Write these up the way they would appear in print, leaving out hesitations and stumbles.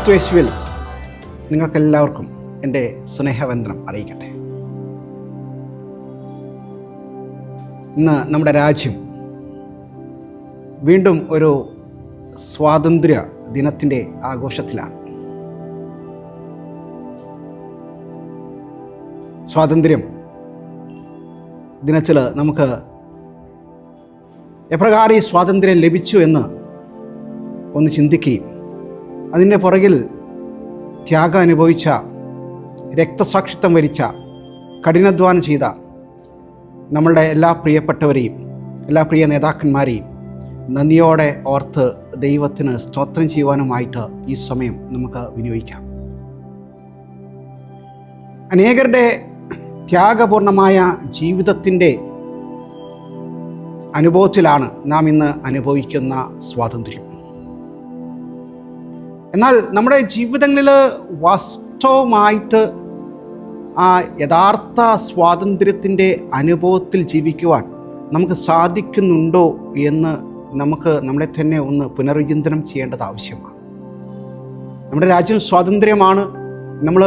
ക്രിസ്തുയേശുവിൽ നിങ്ങൾക്കെല്ലാവർക്കും എൻ്റെ സ്നേഹവന്ദനം അറിയിക്കട്ടെ. ഇന്ന് നമ്മുടെ രാജ്യം വീണ്ടും ഒരു സ്വാതന്ത്ര്യ ദിനത്തിൻ്റെ ആഘോഷത്തിലാണ്. സ്വാതന്ത്ര്യം ദിനത്തിൽ നമുക്ക് എപ്രകാരം ഈ സ്വാതന്ത്ര്യം ലഭിച്ചു എന്ന് ഒന്ന് ചിന്തിക്കുകയും അതിൻ്റെ പുറകിൽ ത്യാഗം അനുഭവിച്ച, രക്തസാക്ഷിത്വം വരിച്ച, കഠിനാധ്വാനം ചെയ്ത നമ്മളുടെ എല്ലാ പ്രിയപ്പെട്ടവരെയും, എല്ലാ പ്രിയ നേതാക്കന്മാരെയും നന്ദിയോടെ ഓർത്ത് ദൈവത്തിന് സ്തോത്രം ചെയ്യുവാനുമായിട്ട് ഈ സമയം നമുക്ക് വിനിയോഗിക്കാം. അനേകരുടെ ത്യാഗപൂർണമായ ജീവിതത്തിൻ്റെ അനുഭവത്തിലാണ് നാം ഇന്ന് അനുഭവിക്കുന്ന സ്വാതന്ത്ര്യം. എന്നാൽ നമ്മുടെ ജീവിതങ്ങളിൽ വാസ്തവമായിട്ട് ആ യഥാർത്ഥ സ്വാതന്ത്ര്യത്തിൻ്റെ അനുഭവത്തിൽ ജീവിക്കുവാൻ നമുക്ക് സാധിക്കുന്നുണ്ടോ എന്ന് നമുക്ക് നമ്മളെ തന്നെ ഒന്ന് പുനർവിചിന്തനം ചെയ്യേണ്ടത് ആവശ്യമാണ്. നമ്മുടെ രാജ്യം സ്വാതന്ത്ര്യമാണ്. നമ്മൾ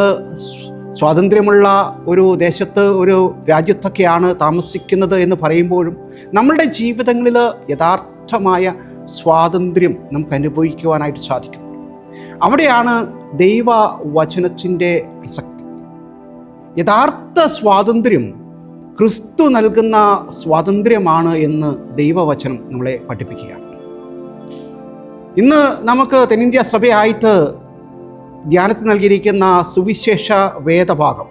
സ്വാതന്ത്ര്യമുള്ള ഒരു ദേശത്ത്, ഒരു രാജ്യത്തൊക്കെയാണ് താമസിക്കുന്നത് എന്ന് പറയുമ്പോഴും നമ്മളുടെ ജീവിതങ്ങളിൽ യഥാർത്ഥമായ സ്വാതന്ത്ര്യം നമുക്ക് അനുഭവിക്കുവാനായിട്ട് സാധിക്കും. അവിടെയാണ് ദൈവവചനത്തിൻ്റെ പ്രസക്തി. യഥാർത്ഥ സ്വാതന്ത്ര്യം ക്രിസ്തു നൽകുന്ന സ്വാതന്ത്ര്യമാണ് എന്ന് ദൈവവചനം നമ്മളെ പഠിപ്പിക്കുകയാണ്. ഇന്ന് നമുക്ക് തെന്നിന്ത്യ സഭയായിട്ട് ധ്യാനത്തിൽ നൽകിയിരിക്കുന്ന സുവിശേഷ വേദഭാഗം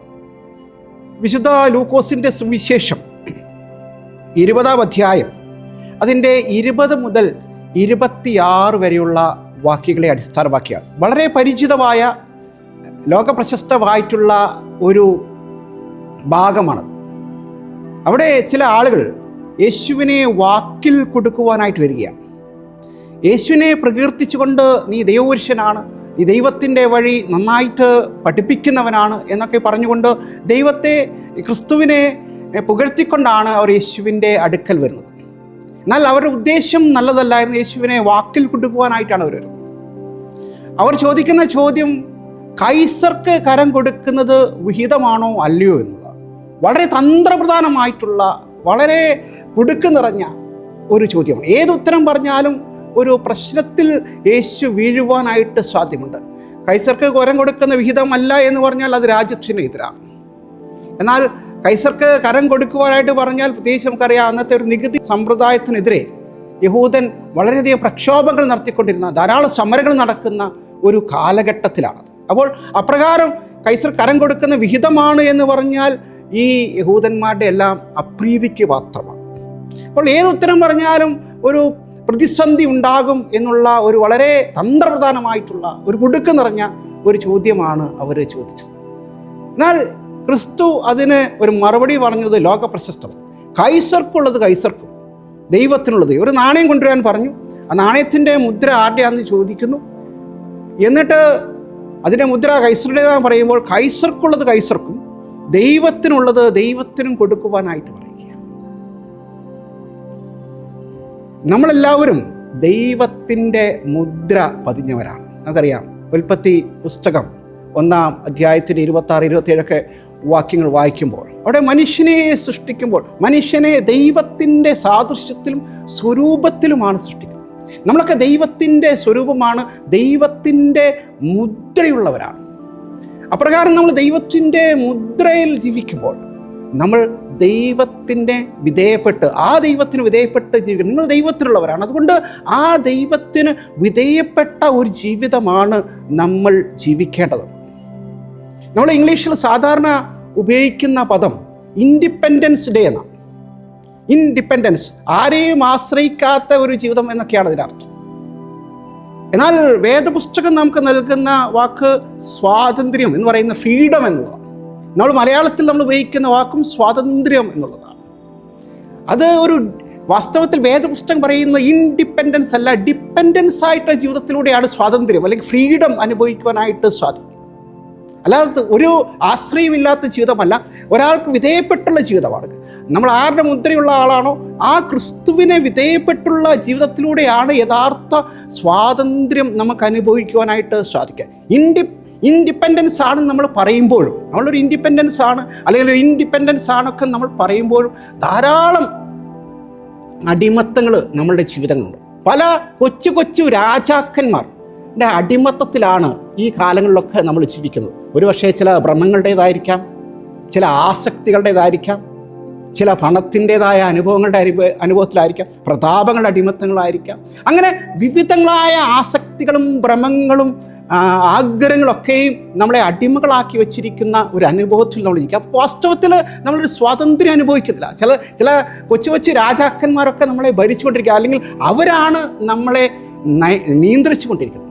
വിശുദ്ധ ലൂക്കോസിൻ്റെ സുവിശേഷം 20-ാം അധ്യായം അതിൻ്റെ 20 മുതൽ 26 വരെയുള്ള വാക്യങ്ങളെ അടിസ്ഥാനമാക്കിയാണ്. വളരെ പരിചിതമായ, ലോകപ്രശസ്തമായിട്ടുള്ള ഒരു ഭാഗമാണത്. അവിടെ ചില ആളുകൾ യേശുവിനെ വാക്കിൽ കൊടുക്കുവാനായിട്ട് വരികയാണ്. യേശുവിനെ പ്രകീർത്തിച്ചുകൊണ്ട് നീ ദൈവപുരുഷനാണ്, നീ ദൈവത്തിൻ്റെ വഴി നന്നായിട്ട് പഠിപ്പിക്കുന്നവനാണ് എന്നൊക്കെ പറഞ്ഞുകൊണ്ട് ദൈവത്തെ, ക്രിസ്തുവിനെ പുകഴ്ത്തിക്കൊണ്ടാണ് അവർ യേശുവിൻ്റെ അടുക്കൽ വരുന്നത്. എന്നാൽ അവരുടെ ഉദ്ദേശം നല്ലതല്ലായിരുന്നു. യേശുവിനെ വാക്കിൽ കൊടുക്കുവാനായിട്ടാണ് അവർ വരുന്നത്. അവർ ചോദിക്കുന്ന ചോദ്യം കൈസർക്ക് കരം കൊടുക്കുന്നത് വിഹിതമാണോ അല്ലയോ എന്നുള്ളതാണ്. വളരെ തന്ത്രപ്രധാനമായിട്ടുള്ള, വളരെ കുടുക്ക് നിറഞ്ഞ ഒരു ചോദ്യമാണ്. ഏതുത്തരം പറഞ്ഞാലും ഒരു പ്രശ്നത്തിൽ യേശു വീഴുവാനായിട്ട് സാധ്യമുണ്ട്. കൈസർക്ക് കരം കൊടുക്കുന്ന വിഹിതമല്ല എന്ന് പറഞ്ഞാൽ അത് രാജ്യത്തിന് എതിരാണ്. എന്നാൽ കൈസർക്ക് കരം കൊടുക്കുവാനായിട്ട് പറഞ്ഞാൽ, പ്രത്യേകിച്ച് നമുക്കറിയാം, അന്നത്തെ ഒരു നികുതി സമ്പ്രദായത്തിനെതിരെ യഹൂദൻ വളരെയധികം പ്രക്ഷോഭങ്ങൾ നടത്തിക്കൊണ്ടിരുന്ന, ധാരാളം സമരങ്ങൾ നടക്കുന്ന ഒരു കാലഘട്ടത്തിലാണത്. അപ്പോൾ അപ്രകാരം കൈസർ കരം കൊടുക്കുന്ന വിഹിതമാണ് എന്ന് പറഞ്ഞാൽ ഈ യഹൂദന്മാരുടെ എല്ലാം അപ്രീതിക്ക് പാത്രമാണ്. അപ്പോൾ ഏതുത്തരം പറഞ്ഞാലും ഒരു പ്രതിസന്ധി ഉണ്ടാകും എന്നുള്ള ഒരു വളരെ തന്ത്രപ്രധാനമായിട്ടുള്ള, ഒരു കുടുക്ക് നിറഞ്ഞ ഒരു ചോദ്യമാണ് അവർ ചോദിച്ചത്. എന്നാൽ ക്രിസ്തു അതിന് ഒരു മറുപടി പറഞ്ഞത് ലോകപ്രശസ്തം. കൈസർക്കുള്ളത് കൈസർക്കും, ദൈവത്തിനുള്ളത്. ഒരു നാണയം കൊണ്ടുവരാൻ പറഞ്ഞു. ആ നാണയത്തിൻ്റെ മുദ്ര ആരുടെയാണെന്ന് ചോദിക്കുന്നു. എന്നിട്ട് അതിൻ്റെ മുദ്ര കൈസറുടേതാണെന്ന് പറയുമ്പോൾ കൈസർക്കുള്ളത് കൈസർക്കും, ദൈവത്തിനുള്ളത് ദൈവത്തിനും കൊടുക്കുവാനായിട്ട് പറയുക. നമ്മളെല്ലാവരും ദൈവത്തിൻ്റെ മുദ്ര പതിഞ്ഞവരാണ്. നമുക്കറിയാം, ഉൽപ്പത്തി പുസ്തകം 1-ാം അധ്യായത്തിൻ്റെ 26-27 വാക്യങ്ങൾ വായിക്കുമ്പോൾ അവിടെ മനുഷ്യനെ സൃഷ്ടിക്കുമ്പോൾ മനുഷ്യനെ ദൈവത്തിൻ്റെ സാദൃശ്യത്തിലും സ്വരൂപത്തിലുമാണ് സൃഷ്ടിക്കുന്നത്. നമ്മളൊക്കെ ദൈവത്തിൻ്റെ സ്വരൂപമാണ്, ദൈവത്തിൻ്റെ മുദ്രയുള്ളവരാണ്. അപ്രകാരം നമ്മൾ ദൈവത്തിൻ്റെ മുദ്രയിൽ ജീവിക്കുമ്പോൾ നമ്മൾ ദൈവത്തിൻ്റെ വിധേയപ്പെട്ട്, ആ ദൈവത്തിന് വിധേയപ്പെട്ട് ജീവിക്കണം. നിങ്ങൾ ദൈവത്തിലുള്ളവരാണ്. അതുകൊണ്ട് ആ ദൈവത്തിന് വിധേയപ്പെട്ട ഒരു ജീവിതമാണ് നമ്മൾ ജീവിക്കേണ്ടത്. നമ്മൾ ഇംഗ്ലീഷിൽ സാധാരണ ഉപയോഗിക്കുന്ന പദം ഇൻഡിപെൻഡൻസ് ഡേ എന്നാണ്. ഇൻഡിപെൻഡൻസ്, ആരെയും ആശ്രയിക്കാത്ത ഒരു ജീവിതം എന്നൊക്കെയാണ് അതിനർത്ഥം. എന്നാൽ വേദപുസ്തകം നമുക്ക് നൽകുന്ന വാക്ക് സ്വാതന്ത്ര്യം എന്ന് പറയുന്ന ഫ്രീഡം എന്നുള്ളതാണ്. നമ്മൾ മലയാളത്തിൽ നമ്മൾ ഉപയോഗിക്കുന്ന വാക്കും സ്വാതന്ത്ര്യം എന്നുള്ളതാണ്. അത് ഒരു വാസ്തവത്തിൽ വേദപുസ്തകം പറയുന്ന ഇൻഡിപെൻഡൻസ് അല്ല, ഡിപ്പെൻഡൻസ് ആയിട്ടുള്ള ജീവിതത്തിലൂടെയാണ് സ്വാതന്ത്ര്യം അല്ലെങ്കിൽ ഫ്രീഡം അനുഭവിക്കുവാനായിട്ട് സാധിക്കും. അല്ലാതെ ഒരു ആശ്രയമില്ലാത്ത ജീവിതമല്ല, ഒരാൾക്ക് വിധേയപ്പെട്ടുള്ള ജീവിതമാണ്. നമ്മൾ ആരുടെ മുദ്രയുള്ള ആളാണോ ആ ക്രിസ്തുവിനെ വിധേയപ്പെട്ടുള്ള ജീവിതത്തിലൂടെയാണ് യഥാർത്ഥ സ്വാതന്ത്ര്യം നമുക്ക് അനുഭവിക്കുവാനായിട്ട് സാധിക്കുക. ഇൻഡിപെൻഡൻസ് ആണ് നമ്മൾ പറയുമ്പോഴും, നമ്മളൊരു ഇൻഡിപെൻഡൻസ് ആണ് അല്ലെങ്കിൽ ഒരു ഇൻഡിപെൻഡൻസ് ആണൊക്കെ നമ്മൾ പറയുമ്പോഴും ധാരാളം അടിമത്തങ്ങൾ നമ്മളുടെ ജീവിതങ്ങളുണ്ട്. പല കൊച്ചു കൊച്ചു രാജാക്കന്മാരുടെ അടിമത്തത്തിലാണ് ഈ കാലങ്ങളിലൊക്കെ നമ്മൾ ജീവിക്കുന്നത്. ഒരുപക്ഷെ ചില ഭ്രമങ്ങളുടേതായിരിക്കാം, ചില ആസക്തികളുടേതായിരിക്കാം, ചില പണത്തിൻ്റെതായ അനുഭവത്തിലായിരിക്കാം, പ്രതാപങ്ങളുടെ അടിമത്തങ്ങളായിരിക്കാം. അങ്ങനെ വിവിധങ്ങളായ ആസക്തികളും ഭ്രമങ്ങളും ആഗ്രഹങ്ങളൊക്കെയും നമ്മളെ അടിമകളാക്കി വെച്ചിരിക്കുന്ന ഒരു അനുഭവത്തിൽ നമ്മൾ ഇരിക്കുക. അപ്പോൾ വാസ്തവത്തിൽ നമ്മളൊരു സ്വാതന്ത്ര്യം അനുഭവിക്കുന്നില്ല. ചില കൊച്ചു കൊച്ചു രാജാക്കന്മാരൊക്കെ നമ്മളെ ഭരിച്ചുകൊണ്ടിരിക്കുക, അല്ലെങ്കിൽ അവരാണ് നമ്മളെ നിയന്ത്രിച്ചു കൊണ്ടിരിക്കുന്നത്.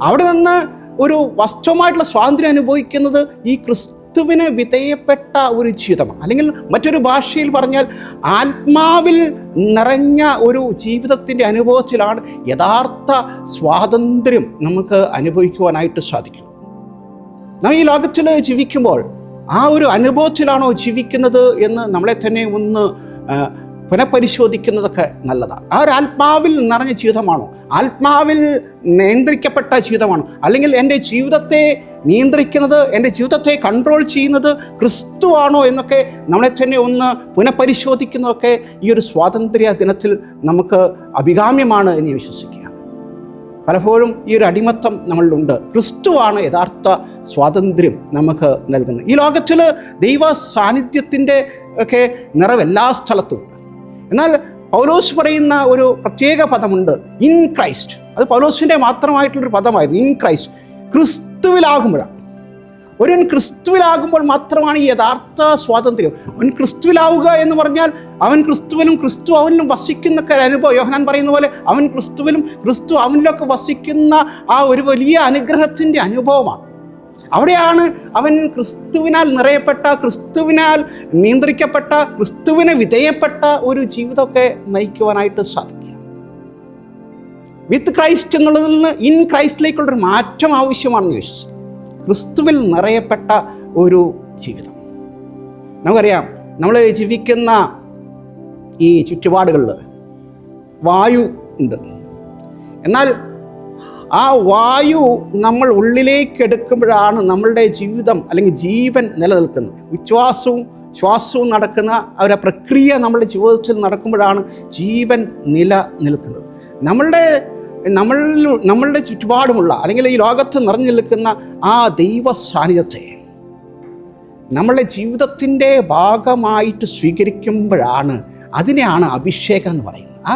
അവിടെ നിന്ന് ഒരു വാസ്തവമായിട്ടുള്ള സ്വാതന്ത്ര്യം അനുഭവിക്കുന്നത് ഈ ക്രിസ്തുവിന് വിധേയപ്പെട്ട ഒരു ജീവിതമാണ്. അല്ലെങ്കിൽ മറ്റൊരു ഭാഷയിൽ പറഞ്ഞാൽ ആത്മാവിൽ നിറഞ്ഞ ഒരു ജീവിതത്തിൻ്റെ അനുഭവത്തിലാണ് യഥാർത്ഥ സ്വാതന്ത്ര്യം നമുക്ക് അനുഭവിക്കുവാനായിട്ട് സാധിക്കും. നാം ഈ ലോകത്തിൽ ജീവിക്കുമ്പോൾ ആ ഒരു അനുഭവത്തിലാണോ ജീവിക്കുന്നത് എന്ന് നമ്മളെ തന്നെ ഒന്ന് പുനഃപരിശോധിക്കുന്നതൊക്കെ നല്ലതാണ്. ആ ഒരു ആത്മാവിൽ നിറഞ്ഞ ജീവിതമാണോ, ആത്മാവിൽ നിയന്ത്രിക്കപ്പെട്ട ജീവിതമാണോ, അല്ലെങ്കിൽ എൻ്റെ ജീവിതത്തെ നിയന്ത്രിക്കുന്നത്, എൻ്റെ ജീവിതത്തെ കൺട്രോൾ ചെയ്യുന്നത് ക്രിസ്തുവാണോ എന്നൊക്കെ നമ്മളെ തന്നെ ഒന്ന് പുനഃപരിശോധിക്കുന്നതൊക്കെ ഈ ഒരു സ്വാതന്ത്ര്യ ദിനത്തിൽ നമുക്ക് അഭികാമ്യമാണ് എന്ന് വിശ്വസിക്കുക. പലപ്പോഴും ഈ ഒരു അടിമത്തം നമ്മളിലുണ്ട്. ക്രിസ്തുവാണ് യഥാർത്ഥ സ്വാതന്ത്ര്യം നമുക്ക് നൽകുന്നത്. ഈ ലോകത്തിൽ ദൈവ സാന്നിധ്യത്തിൻ്റെ ഒക്കെ നിറവ് എല്ലാ സ്ഥലത്തുമുണ്ട്. എന്നാൽ പൗലോസ് പറയുന്ന ഒരു പ്രത്യേക പദമുണ്ട്, ഇൻ ക്രൈസ്റ്റ്. അത് പൗലോസിൻ്റെ മാത്രമായിട്ടുള്ളൊരു പദമായിരുന്നു, ഇൻ ക്രൈസ്റ്റ്. ക്രിസ്തുവിലാകുമ്പോഴാണ്, ഒരുവൻ ക്രിസ്തുവിലാകുമ്പോൾ മാത്രമാണ് ഈ യഥാർത്ഥ സ്വാതന്ത്ര്യം. അവൻ ക്രിസ്തുവിലാവുക എന്ന് പറഞ്ഞാൽ അവൻ ക്രിസ്തുവിലും ക്രിസ്തു അവനിലും വസിക്കുന്ന അനുഭവം. യോഹന്നാൻ പറയുന്ന പോലെ അവൻ ക്രിസ്തുവിലും ക്രിസ്തു അവനിലൊക്കെ വസിക്കുന്ന ആ ഒരു വലിയ അനുഗ്രഹത്തിൻ്റെ അനുഭവമാണ്. അവിടെയാണ് അവൻ ക്രിസ്തുവിനാൽ നിറയപ്പെട്ട, ക്രിസ്തുവിനാൽ നിയന്ത്രിക്കപ്പെട്ട, ക്രിസ്തുവിനെ വിധേയപ്പെട്ട ഒരു ജീവിതമൊക്കെ നയിക്കുവാനായിട്ട് സാധിക്കുക. വിത്ത് ക്രൈസ്റ്റ് എന്നുള്ളതിൽ നിന്ന് ഇൻ ക്രൈസ്റ്റിലേക്കുള്ളൊരു മാറ്റം ആവശ്യമാണെന്ന് വിശ്വസിക്കും. ക്രിസ്തുവിൽ നിറയപ്പെട്ട ഒരു ജീവിതം. നമുക്കറിയാം, നമ്മൾ ജീവിക്കുന്ന ഈ ചുറ്റുപാടുകളിൽ വായു ഉണ്ട്. എന്നാൽ ആ വായു നമ്മൾ ഉള്ളിലേക്ക് എടുക്കുമ്പോഴാണ് നമ്മളുടെ ജീവിതം അല്ലെങ്കിൽ ജീവൻ നിലനിൽക്കുന്നത്. ഉച്ഛ്വാസവും ശ്വാസവും നടക്കുന്ന ഒരു പ്രക്രിയ നമ്മളുടെ ജീവിതത്തിൽ നടക്കുമ്പോഴാണ് ജീവൻ നിലനിൽക്കുന്നത്. നമ്മളുടെ ചുറ്റുപാടുമുള്ള അല്ലെങ്കിൽ ഈ ലോകത്ത് നിറഞ്ഞു നിൽക്കുന്ന ആ ദൈവ സാന്നിധ്യത്തെ നമ്മളുടെ ജീവിതത്തിൻ്റെ ഭാഗമായിട്ട് സ്വീകരിക്കുമ്പോഴാണ്, അതിനെയാണ് അഭിഷേകം എന്ന് പറയുന്നത്. ആ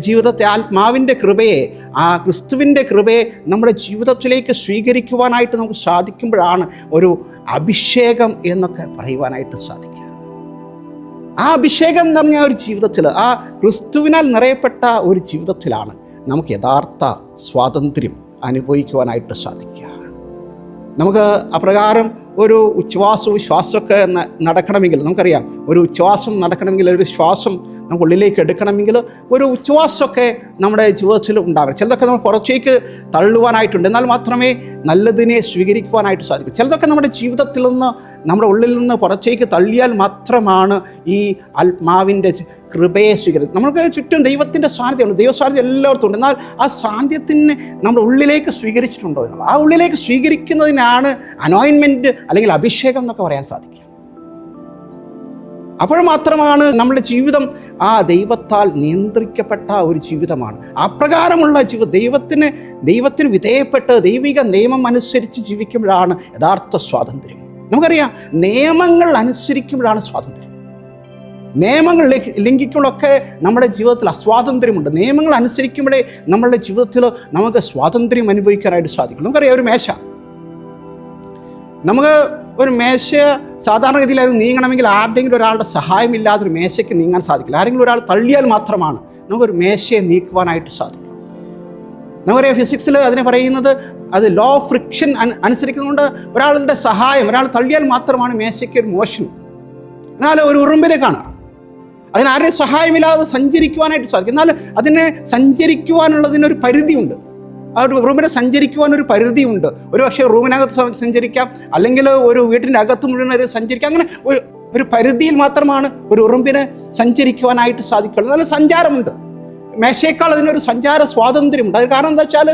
ജീവിതത്തെ, ആത്മാവിൻ്റെ കൃപയെ, ആ ക്രിസ്തുവിൻ്റെ കൃപയെ നമ്മുടെ ജീവിതത്തിലേക്ക് സ്വീകരിക്കുവാനായിട്ട് നമുക്ക് സാധിക്കുമ്പോഴാണ് ഒരു അഭിഷേകം എന്നൊക്കെ പറയുവാനായിട്ട് സാധിക്കുക. ആ അഭിഷേകം എന്ന് പറഞ്ഞ ഒരു ജീവിതത്തിൽ, ആ ക്രിസ്തുവിനാൽ നിറയപ്പെട്ട ഒരു ജീവിതത്തിലാണ് നമുക്ക് യഥാർത്ഥ സ്വാതന്ത്ര്യം അനുഭവിക്കുവാനായിട്ട് സാധിക്കുക. നമുക്ക് അപ്രകാരം ഒരു ഉച്ഛ്വാസവും ശ്വാസമൊക്കെ നടക്കണമെങ്കിൽ, നമുക്കറിയാം ഒരു ഉച്ഛ്വാസം നടക്കണമെങ്കിൽ, ഒരു ശ്വാസം നമുക്ക് ഉള്ളിലേക്ക് എടുക്കണമെങ്കിൽ ഒരു ഉച്ഛ്വാസമൊക്കെ നമ്മുടെ ജീവിതത്തിൽ ഉണ്ടാകണം. ചിലതൊക്കെ നമ്മൾ പുറത്തേക്ക് തള്ളുവാനായിട്ടുണ്ട്, എന്നാൽ മാത്രമേ നല്ലതിനെ സ്വീകരിക്കുവാനായിട്ട് സാധിക്കൂ. ചിലതൊക്കെ നമ്മുടെ ജീവിതത്തിൽ നിന്ന്, നമ്മുടെ ഉള്ളിൽ നിന്ന് പുറത്തേക്ക് തള്ളിയാൽ മാത്രമാണ് ഈ ആത്മാവിൻ്റെ കൃപയെ സ്വീകരിക്കുന്നത്. നമുക്ക് ചുറ്റും ദൈവത്തിൻ്റെ സാന്നിധ്യമുണ്ട്, ദൈവസാന്നിധ്യം എല്ലായിടത്തും ഉണ്ട്. എന്നാൽ ആ സാന്നിധ്യത്തിന് നമ്മുടെ ഉള്ളിലേക്ക് സ്വീകരിച്ചിട്ടുണ്ടോ എന്നുള്ളത്, ആ ഉള്ളിലേക്ക് സ്വീകരിക്കുന്നതിനാണ് അനോയിൻമെൻറ്റ് അല്ലെങ്കിൽ അഭിഷേകം എന്നൊക്കെ പറയാൻ സാധിക്കുക. അപ്പോൾ മാത്രമാണ് നമ്മുടെ ജീവിതം ആ ദൈവത്താൽ നിയന്ത്രിക്കപ്പെട്ട ഒരു ജീവിതമാണ്. അപ്രകാരമുള്ള ദൈവത്തിന് വിധേയപ്പെട്ട് ദൈവിക നിയമം അനുസരിച്ച് ജീവിക്കുമ്പോഴാണ് യഥാർത്ഥ സ്വാതന്ത്ര്യം. നമുക്കറിയാം, നിയമങ്ങൾ അനുസരിക്കുമ്പോഴാണ് സ്വാതന്ത്ര്യം. നിയമങ്ങൾ ലംഘിക്കുമ്പോഴൊക്കെ നമ്മുടെ ജീവിതത്തിൽ അസ്വാതന്ത്ര്യമുണ്ട്. നിയമങ്ങൾ അനുസരിക്കുമ്പോഴേ നമ്മളുടെ ജീവിതത്തിൽ നമുക്ക് സ്വാതന്ത്ര്യം അനുഭവിക്കാനായിട്ട് സാധിക്കും. നമുക്കറിയാം, ഒരു മേശ സാധാരണഗതിയിൽ അത് നീങ്ങണമെങ്കിൽ ആരുടെങ്കിലും ഒരാളുടെ സഹായമില്ലാതെ ഒരു മേശയ്ക്ക് നീങ്ങാൻ സാധിക്കില്ല. ആരെങ്കിലും ഒരാൾ തള്ളിയാൽ മാത്രമാണ് നമുക്കൊരു മേശയെ നീക്കുവാനായിട്ട് സാധിക്കും. നമുക്കറിയാം, ഫിസിക്സിൽ അതിനെ പറയുന്നത്, അത് ലോ ഓഫ് ഫ്രിക്ഷൻ അനുസരിക്കുന്നതുകൊണ്ട് ഒരാളുടെ സഹായം, ഒരാൾ തള്ളിയാൽ മാത്രമാണ് മേശയ്ക്ക് ഒരു മോഷൻ. എന്നാൽ ഒരു ഉറുമ്പിനെ കാണാം, അതിനാരുടെയും സഹായമില്ലാതെ സഞ്ചരിക്കുവാനായിട്ട് സാധിക്കും. എന്നാൽ അതിനെ സഞ്ചരിക്കുവാനുള്ളതിനൊരു പരിധിയുണ്ട്. ആ ഒരു റൂമിനെ സഞ്ചരിക്കുവാനൊരു പരിധിയുണ്ട്. ഒരു പക്ഷേ റൂമിനകത്ത് സഞ്ചരിക്കാം, അല്ലെങ്കിൽ ഒരു വീട്ടിൻ്റെ അകത്ത് മുഴുവൻ സഞ്ചരിക്കാം. അങ്ങനെ ഒരു പരിധിയിൽ മാത്രമാണ് ഒരു ഉറുമ്പിന് സഞ്ചരിക്കുവാനായിട്ട് സാധിക്കുള്ളൂ. നല്ല സഞ്ചാരമുണ്ട്. മേശയേക്കാൾ അതിനൊരു സഞ്ചാര സ്വാതന്ത്ര്യമുണ്ട്. അത് കാരണം എന്താ വെച്ചാൽ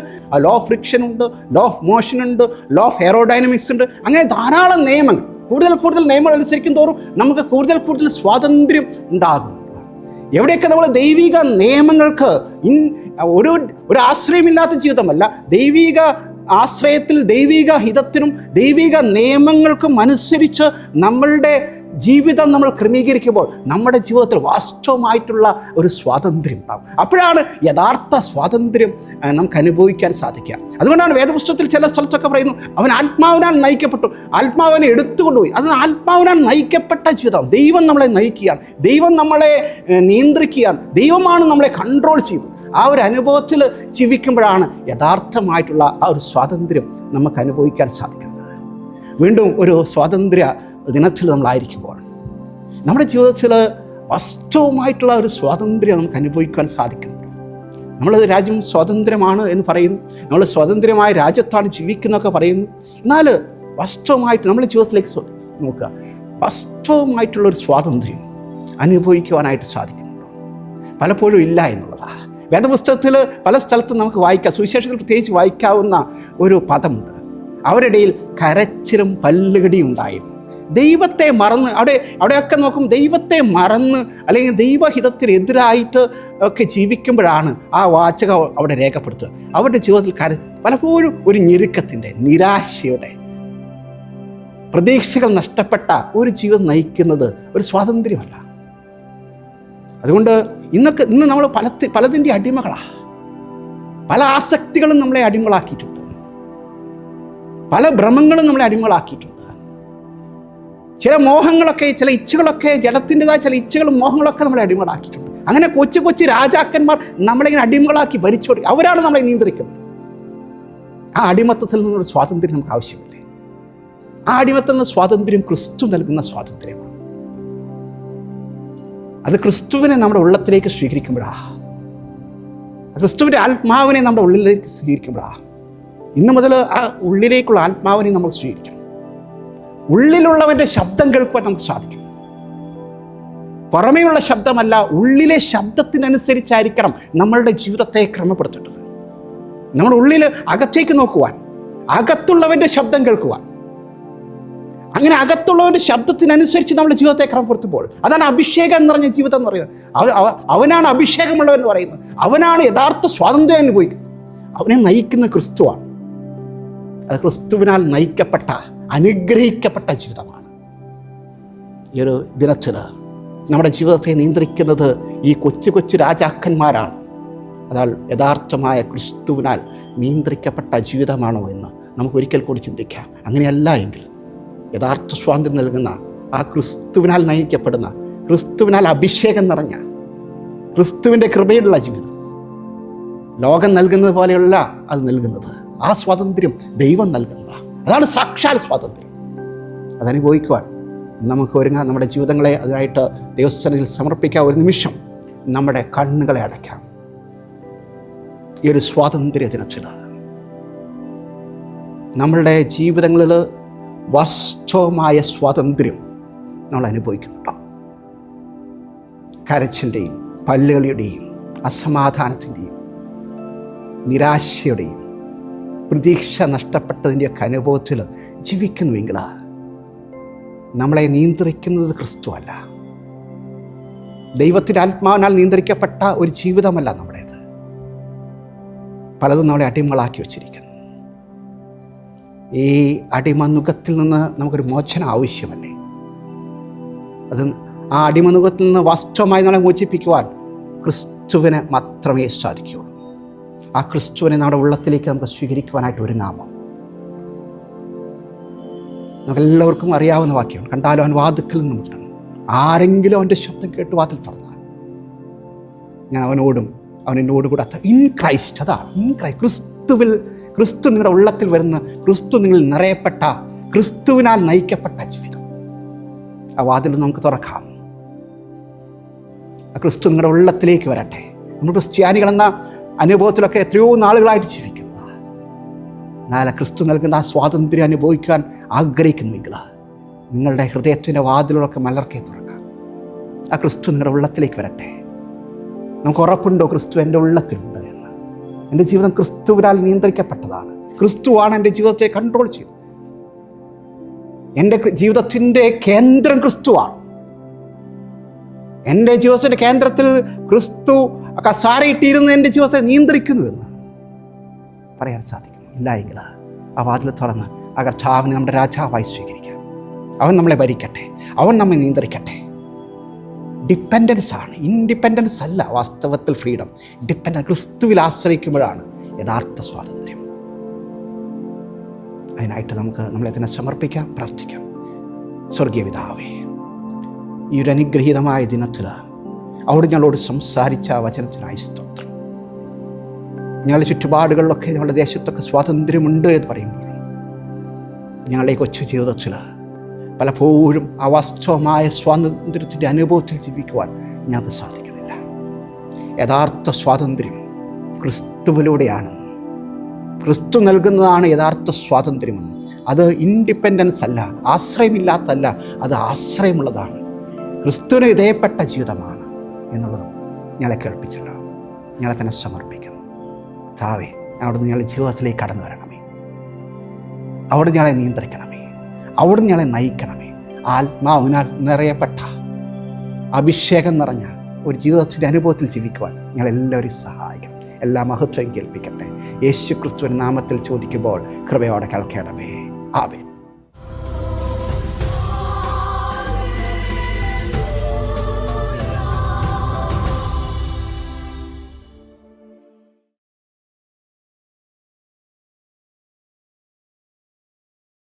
ലോ ഓഫ് ഫ്രിക്ഷൻ ഉണ്ട്, ലോ ഓഫ് മോഷൻ ഉണ്ട്, ലോ ഓഫ് എയറോഡൈനമിക്സ് ഉണ്ട്. അങ്ങനെ ധാരാളം നിയമങ്ങൾ, കൂടുതൽ നിയമങ്ങൾ അനുസരിക്കും തോറും നമുക്ക് കൂടുതൽ സ്വാതന്ത്ര്യം ഉണ്ടാകും. എവിടെയൊക്കെ നമ്മൾ ദൈവിക നിയമങ്ങൾക്ക് ഒരു ആശ്രയമില്ലാത്ത ജീവിതമല്ല, ദൈവിക ആശ്രയത്തിൽ ദൈവിക ഹിതത്തിനും ദൈവിക നിയമങ്ങൾക്കും അനുസരിച്ച് നമ്മളുടെ ജീവിതം നമ്മൾ ക്രമീകരിക്കുമ്പോൾ നമ്മുടെ ജീവിതത്തിൽ വാസ്തവമായിട്ടുള്ള ഒരു സ്വാതന്ത്ര്യം ഉണ്ടാകും. അപ്പോഴാണ് യഥാർത്ഥ സ്വാതന്ത്ര്യം നമുക്ക് അനുഭവിക്കാൻ സാധിക്കുക. അതുകൊണ്ടാണ് വേദപുസ്തകത്തിൽ ചില സ്ഥലത്തൊക്കെ പറയുന്നു, അവൻ ആത്മാവിനാൽ നയിക്കപ്പെട്ടു, ആത്മാവിനെ എടുത്തുകൊണ്ടുപോയി. അത് ആത്മാവിനാൽ നയിക്കപ്പെട്ട ജീവിതം. ദൈവം നമ്മളെ നയിക്കുകയാണ്, ദൈവം നമ്മളെ നിയന്ത്രിക്കുകയാണ്, ദൈവമാണ് നമ്മളെ കൺട്രോൾ ചെയ്യുന്നത്. ആ ഒരു അനുഭവത്തിൽ ജീവിക്കുമ്പോഴാണ് യഥാർത്ഥമായിട്ടുള്ള ആ ഒരു സ്വാതന്ത്ര്യം നമുക്ക് അനുഭവിക്കാൻ സാധിക്കുന്നത്. വീണ്ടും ഒരു സ്വാതന്ത്ര്യ ദിനത്തിൽ നമ്മളായിരിക്കുമ്പോൾ നമ്മുടെ ജീവിതത്തിൽ വാസ്തവമായിട്ടുള്ള ഒരു സ്വാതന്ത്ര്യം നമുക്ക് അനുഭവിക്കാൻ സാധിക്കുന്നുണ്ട്. നമ്മൾ രാജ്യം സ്വാതന്ത്ര്യമാണ് എന്ന് പറയുന്നു, നമ്മൾ സ്വതന്ത്രമായ രാജ്യത്താണ് ജീവിക്കുന്നതൊക്കെ പറയുന്നു. എന്നാൽ വാസ്തവമായിട്ട് നമ്മുടെ ജീവിതത്തിലേക്ക് നോക്കുക, വാസ്തവമായിട്ടുള്ളൊരു സ്വാതന്ത്ര്യം അനുഭവിക്കുവാനായിട്ട് സാധിക്കുന്നുണ്ടോ? പലപ്പോഴും ഇല്ല എന്നുള്ളതാണ്. വേദപുസ്തകത്തിൽ പല സ്ഥലത്തും നമുക്ക് വായിക്കാം, സുവിശേഷത്തിൽ പ്രത്യേകിച്ച് വായിക്കാവുന്ന ഒരു പദമുണ്ട്. അവരുടെ ഇടയിൽ കരച്ചിലും പല്ലുകടിയും ഉണ്ടായിരുന്നു. ദൈവത്തെ മറന്ന് അവിടെയൊക്കെ നോക്കും, ദൈവത്തെ മറന്ന് അല്ലെങ്കിൽ ദൈവഹിതത്തിനെതിരായിട്ട് ഒക്കെ ജീവിക്കുമ്പോഴാണ് ആ വാചകം അവിടെ രേഖപ്പെടുത്തുക. അവരുടെ ജീവിതത്തിൽ പലപ്പോഴും ഒരു ഞെരുക്കത്തിൻ്റെ, നിരാശയുടെ, പ്രതീക്ഷകൾ നഷ്ടപ്പെട്ട ഒരു ജീവിതം നയിക്കുന്നത് ഒരു സ്വാതന്ത്ര്യമല്ല. അതുകൊണ്ട് ഇന്ന് നമ്മൾ പലതിൻ്റെ അടിമകളാണ്. പല ആസക്തികളും നമ്മളെ അടിമകളാക്കിയിട്ടുണ്ട്, പല ഭ്രമങ്ങളും നമ്മളെ അടിമകളാക്കിയിട്ടുണ്ട്. ചില മോഹങ്ങളൊക്കെ, ചില ഇച്ഛകളൊക്കെ, ജഡത്തിൻ്റെതായ ചില ഇച്ഛകളും മോഹങ്ങളൊക്കെ നമ്മളെ അടിമകളാക്കിയിട്ടുണ്ട്. അങ്ങനെ കൊച്ചു രാജാക്കന്മാർ നമ്മളിങ്ങനെ അടിമകളാക്കി ഭരിച്ചോടി, അവരാണ് നമ്മളെ നിയന്ത്രിക്കുന്നത്. ആ അടിമത്തത്തിൽ നിന്നൊരു സ്വാതന്ത്ര്യം നമുക്ക് ആവശ്യമില്ലേ? ആ അടിമത്തിൽ നിന്ന് സ്വാതന്ത്ര്യം ക്രിസ്തു നൽകുന്ന സ്വാതന്ത്ര്യമാണ്. അത് ക്രിസ്തുവിനെ നമ്മുടെ ഉള്ളത്തിലേക്ക് സ്വീകരിക്കുമ്പോഴാണ്, ക്രിസ്തുവിൻ്റെ ആത്മാവിനെ നമ്മുടെ ഉള്ളിലേക്ക് സ്വീകരിക്കുമ്പോഴാണ്. ഇന്നു മുതൽ ആ ഉള്ളിലേക്കുള്ള ആത്മാവിനെ നമ്മൾ സ്വീകരിക്കണം. ഉള്ളിലുള്ളവൻ്റെ ശബ്ദം കേൾക്കുവാൻ നമുക്ക് സാധിക്കും. പുറമേയുള്ള ശബ്ദമല്ല, ഉള്ളിലെ ശബ്ദത്തിനനുസരിച്ചായിരിക്കണം നമ്മളുടെ ജീവിതത്തെ ക്രമപ്പെടുത്തേണ്ടത്. നമ്മുടെ ഉള്ളിൽ അകത്തേക്ക് നോക്കുവാൻ, അകത്തുള്ളവൻ്റെ ശബ്ദം കേൾക്കുവാൻ, അങ്ങനെ അകത്തുള്ളവൻ്റെ ശബ്ദത്തിനനുസരിച്ച് നമ്മുടെ ജീവിതത്തെ ക്രമപ്പെടുത്തുമ്പോൾ അതാണ് അഭിഷേകം എന്ന് പറഞ്ഞ ജീവിതം എന്ന് പറയുന്നത്. അവനാണ് അഭിഷേകമുള്ളവൻ എന്ന് പറയുന്നത്. അവനാണ് യഥാർത്ഥ സ്വാതന്ത്ര്യം അനുഭവിക്കുന്നത്. അവനെ നയിക്കുന്ന ക്രിസ്തുവാണ്. അത് ക്രിസ്തുവിനാൽ നയിക്കപ്പെട്ട, അനുഗ്രഹിക്കപ്പെട്ട ജീവിതമാണ്. ഈ ഒരു ദിനത്തിൽ നമ്മുടെ ജീവിതത്തെ നിയന്ത്രിക്കുന്നത് ഈ കൊച്ചു രാജാക്കന്മാരാണ്. അതാൽ യഥാർത്ഥമായ ക്രിസ്തുവിനാൽ നിയന്ത്രിക്കപ്പെട്ട ജീവിതമാണോ എന്ന് നമുക്ക് ഒരിക്കൽ കൂടി ചിന്തിക്കാം. അങ്ങനെയല്ല എങ്കിൽ യഥാർത്ഥ സ്വാതന്ത്ര്യം നൽകുന്ന ആ ക്രിസ്തുവിനാൽ നയിക്കപ്പെടുന്ന, ക്രിസ്തുവിനാൽ അഭിഷേകം നിറഞ്ഞ, ക്രിസ്തുവിൻ്റെ കൃപയുള്ള ജീവിതം ലോകം നൽകുന്നത് പോലെയുള്ള അത് നൽകുന്നത്, ആ സ്വാതന്ത്ര്യം ദൈവം നൽകുന്നതാണ്. അതാണ് സാക്ഷാൽ സ്വാതന്ത്ര്യം. അതനുഭവിക്കുവാൻ നമുക്ക് ഒരുങ്ങാൻ, നമ്മുടെ ജീവിതങ്ങളെ അതിനായിട്ട് ദൈവസന്നിധിയിൽ സമർപ്പിക്കാൻ. ഒരു നിമിഷം നമ്മുടെ കണ്ണുകളെ അടയ്ക്കാം. ഈ ഒരു സ്വാതന്ത്ര്യ ദിനത്തിൽ നമ്മളുടെ ജീവിതങ്ങളിൽ വാസ്തവമായ സ്വാതന്ത്ര്യം നമ്മൾ അനുഭവിക്കുന്നുണ്ടോ? കരച്ചിൻ്റെയും പല്ലുകളിയുടെയും അസമാധാനത്തിൻ്റെയും നിരാശയുടെയും പ്രതീക്ഷ നഷ്ടപ്പെട്ടതിൻ്റെയൊക്കെ അനുഭവത്തിൽ ജീവിക്കുന്നുവെങ്കിൽ നമ്മളെ നിയന്ത്രിക്കുന്നത് ക്രിസ്തുവല്ല, ദൈവത്തിൻ്റെ ആത്മാവിനാൽ നിയന്ത്രിക്കപ്പെട്ട ഒരു ജീവിതമല്ല നമ്മുടേത്. പലതും നമ്മളെ അടിമകളാക്കി വച്ചിരിക്കുന്നു. ഈ അടിമനുഖത്തിൽ നിന്ന് നമുക്കൊരു മോചനം ആവശ്യമല്ലേ? അത് ആ അടിമനുഖത്തിൽ നിന്ന് വാസ്തവമായി നമ്മളെ മോചിപ്പിക്കുവാൻ ക്രിസ്തുവിന് മാത്രമേ സാധിക്കുകയുള്ളൂ. ആ ക്രിസ്തുവിനെ നമ്മുടെ ഉള്ളത്തിലേക്ക് നമുക്ക് സ്വീകരിക്കുവാനായിട്ട് ഒരുങ്ങാമോ? നമുക്കെല്ലാവർക്കും അറിയാവുന്ന വാക്യമാണ്, കണ്ടാലും അവൻ വാതിൽക്കൽ നിന്ന് മുട്ടുന്നു, ആരെങ്കിലും അവൻ്റെ ശബ്ദം കേട്ട് വാതിൽ തുറന്നാൽ ഞാൻ അവനോടും അവൻ എന്നോട് കൂടെ ഇൻ ക്രൈസ്റ്റ്. അതാ ഇൻ ക്രൈസ്റ്റ്, ക്രിസ്തു നിങ്ങളുടെ ഉള്ളത്തിൽ വരുന്ന, ക്രിസ്തു നിങ്ങളിൽ നിറയപ്പെട്ട, ക്രിസ്തുവിനാൽ നയിക്കപ്പെട്ട ജീവിതം. ആ വാതിൽ നമുക്ക് തുറക്കാം. ആ ക്രിസ്തു നിങ്ങളുടെ ഉള്ളത്തിലേക്ക് വരട്ടെ. നമ്മൾ ക്രിസ്ത്യാനികളെന്ന അനുഭവത്തിലൊക്കെ എത്രയോ നാളുകളായിട്ട് ജീവിക്കുന്നത്, എന്നാൽ ക്രിസ്തു നൽകുന്ന ആ സ്വാതന്ത്ര്യം അനുഭവിക്കാൻ ആഗ്രഹിക്കുന്നുവെങ്കിൽ നിങ്ങളുടെ ഹൃദയത്തിൻ്റെ വാതിലുകളൊക്കെ മലർക്കെ തുറക്കാം. ആ ക്രിസ്തു നിങ്ങളുടെ ഉള്ളത്തിലേക്ക് വരട്ടെ. നമുക്ക് ഉറപ്പുണ്ടോ ക്രിസ്തു എൻ്റെ ഉള്ളത്തിലുണ്ട് എന്ന്? എൻ്റെ ജീവിതം ക്രിസ്തുവിനാൽ നിയന്ത്രിക്കപ്പെട്ടതാണ്. ക്രിസ്തുവാണ് എൻ്റെ ജീവിതത്തെ കൺട്രോൾ ചെയ്തത്. എൻ്റെ ജീവിതത്തിൻ്റെ കേന്ദ്രം ക്രിസ്തുവാണ്. എൻ്റെ ജീവിതത്തിൻ്റെ കേന്ദ്രത്തിൽ ക്രിസ്തു കസാരയിട്ടിരുന്ന് എൻ്റെ ജീവിതത്തെ നിയന്ത്രിക്കുന്നു എന്ന് പറയാൻ സാധിക്കും. ഇല്ല എങ്കിൽ ആ വാതിൽ തുറന്ന് ആ കർത്താവിനെ നമ്മുടെ രാജാവായി സ്വീകരിക്കാം. അവൻ നമ്മളെ ഭരിക്കട്ടെ, അവൻ നമ്മെ നിയന്ത്രിക്കട്ടെ. ഡിപ്പെൻഡൻസ് ആണ്, ഇൻഡിപെൻഡൻസ് അല്ല വാസ്തവത്തിൽ ഫ്രീഡം. ഡിപ്പെൻഡൻസ്, ക്രിസ്തുവിൽ ആശ്രയിക്കുമ്പോഴാണ് യഥാർത്ഥ സ്വാതന്ത്ര്യം. അതിനായിട്ട് നമുക്ക് നമ്മളെ തന്നെ സമർപ്പിക്കാം, പ്രാർത്ഥിക്കാം. സ്വർഗീയ പിതാവേ, ഈ ഒരു അനുഗ്രഹീതമായ ദിനത്തിൽ അവിടെ ഞങ്ങളോട് സംസാരിച്ച വചനത്തിനായി സ്തോത്രം. ഞങ്ങളുടെ ചുറ്റുപാടുകളിലൊക്കെ ഞങ്ങളുടെ ദേശത്തൊക്കെ സ്വാതന്ത്ര്യമുണ്ട് എന്ന് പറയുമ്പോൾ ഞങ്ങളുടെ കൊച്ചു ജീവിതത്തിൽ പലപ്പോഴും അവാസ്തവമായ സ്വാതന്ത്ര്യത്തിൻ്റെ അനുഭവത്തിൽ ജീവിക്കുവാൻ ഞങ്ങൾക്ക് സാധിക്കുന്നില്ല. യഥാർത്ഥ സ്വാതന്ത്ര്യം ക്രിസ്തുവിലൂടെയാണ്. ക്രിസ്തു നൽകുന്നതാണ് യഥാർത്ഥ സ്വാതന്ത്ര്യമെന്ന്. അത് ഇൻഡിപെൻഡൻസ് അല്ല, ആശ്രയമില്ലാത്തല്ല, അത് ആശ്രയമുള്ളതാണ്. ക്രിസ്തുവിന് വിധേയപ്പെട്ട ജീവിതമാണ് എന്നുള്ളതും ഞങ്ങളെ കേൾപ്പിച്ചല്ലോ. ഞങ്ങളെ തന്നെ സമർപ്പിക്കുന്നു. താവേ, അവിടുന്ന് ഞങ്ങളുടെ ജീവിതത്തിലേക്ക് കടന്നു വരണമേ. അവിടെ ഞങ്ങളെ നിയന്ത്രിക്കണമേ. അവിടെ ഞങ്ങളെ നയിക്കണമേ. ആത്മാവിനാൽ നിറയപ്പെട്ട അഭിഷേകം നിറഞ്ഞ ഒരു ജീവിതത്തിൻ്റെ അനുഭവത്തിൽ ജീവിക്കുവാൻ ഞങ്ങളെല്ലാവരും സഹായിക്കും. എല്ലാ മഹത്വം കേൾപ്പിക്കട്ടെ. യേശു ക്രിസ്തുവിൻ്റെ നാമത്തിൽ ചോദിക്കുമ്പോൾ കൃപയോടെ കേൾക്കണമേ. ആമേൻ.